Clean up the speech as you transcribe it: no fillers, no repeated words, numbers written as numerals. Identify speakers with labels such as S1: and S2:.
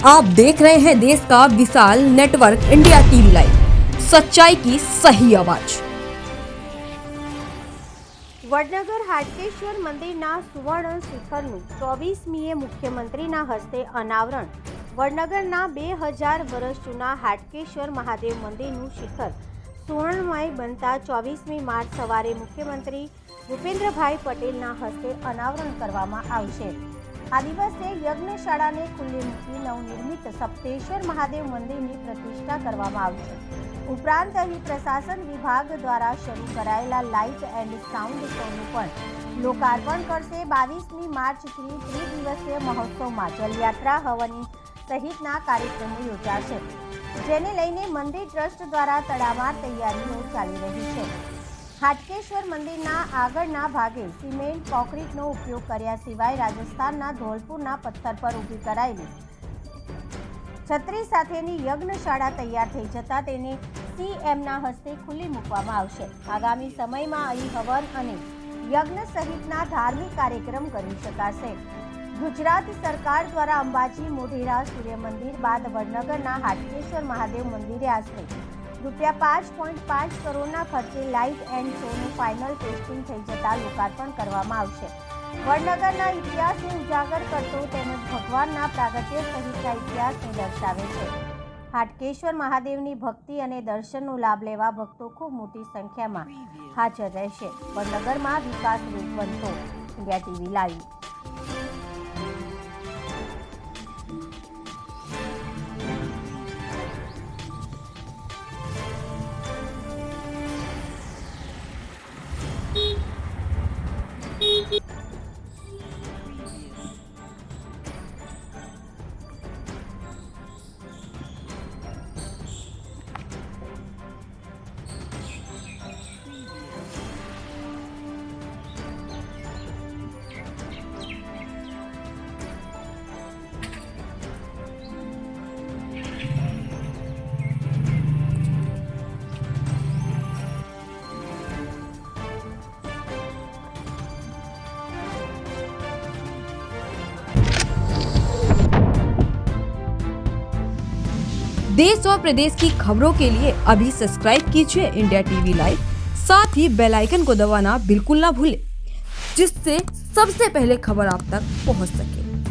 S1: आप देख रहे हैं देश का विशाल नेटवर्क इंडिया टीवी लाइव, सच्चाई की सही आवाज।
S2: વડનગર હાટકેશ્વર મંદિરના સુવર્ણ શિખરનું 24મીએ મુખ્યમંત્રીના હસ્તે અનાવરણ। વડનગરના 2000 વર્ષ જૂના હાટકેશ્વર મહાદેવ મંદિરનું શિખર સુવર્ણમય બનતા 24મી માર્ચ સવારે મુખ્યમંત્રી ભૂપેન્દ્રભાઈ પટેલના હસ્તે અનાવરણ કરવામાં આવશે। આ દિવસે યજ્ઞશાળાને ખુલ્લી મૂકી નવનિર્મિત સપ્તેશ્વર મહાદેવ મંદિરની પ્રતિષ્ઠા કરવામાં આવશે। ઉપરાંત અહીં પ્રશાસન વિભાગ દ્વારા શરૂ કરાયેલા લાઇટ એન્ડ સાઉન્ડ શોનું પણ લોકાર્પણ કરશે। 22મી માર્ચથી ત્રિદિવસીય મહોત્સવમાં જલયાત્રા હવન સહિતના કાર્યક્રમો યોજાશે, જેને લઈને મંદિર ટ્રસ્ટ દ્વારા તડામાર તૈયારીઓ ચાલી રહી છે। હાટકેશ્વર મંદિરના આગળના ભાગે સિમેન્ટ કોન્ક્રીટનો ઉપયોગ કર્યા સિવાય રાજસ્થાનના ધોલપુરના પથ્થર પર ઊભી કરાયેલી છત્રી સાથેની યજ્ઞશાળા તૈયાર થઈ જતા તેને સીએમના હસ્તે ખુલ્લી મૂકવામાં આવશે। આગામી સમયમાં અહીં હવન અને યજ્ઞ સહિતના ધાર્મિક કાર્યક્રમ કરી શકાશે। ગુજરાત સરકાર દ્વારા અંબાજી મોઢેરા સૂર્ય મંદિર બાદ વડનગરના હાટકેશ્વર મહાદેવ મંદિરે આશરે ₹5.5 કરોડના ખર્ચે લાઇટ એન્ડ શોનું ફાઇનલ ટેસ્ટિંગ થઈ જતા લોકાર્પણ કરવામાં આવશે। વડનગરના ઇતિહાસને ઉજાગર કરતો તેમજ ભગવાનના પ્રાગટ્ય સહિતના ઇતિહાસને દર્શાવે છે। હાટકેશ્વર મહાદેવની ભક્તિ અને દર્શનનો લાભ લેવા ભક્તો ખૂબ મોટી સંખ્યામાં હાજર રહેશે। વડનગરમાં વિકાસ રૂપ બનતો ઇન્ડિયા ટીવી લાઈવ।
S1: देश और प्रदेश की खबरों के लिए अभी सब्सक्राइब कीजिए इंडिया टीवी लाइव, साथ ही बेल आइकन को दबाना बिल्कुल ना भूलें, जिससे सबसे पहले खबर आप तक पहुंच सके।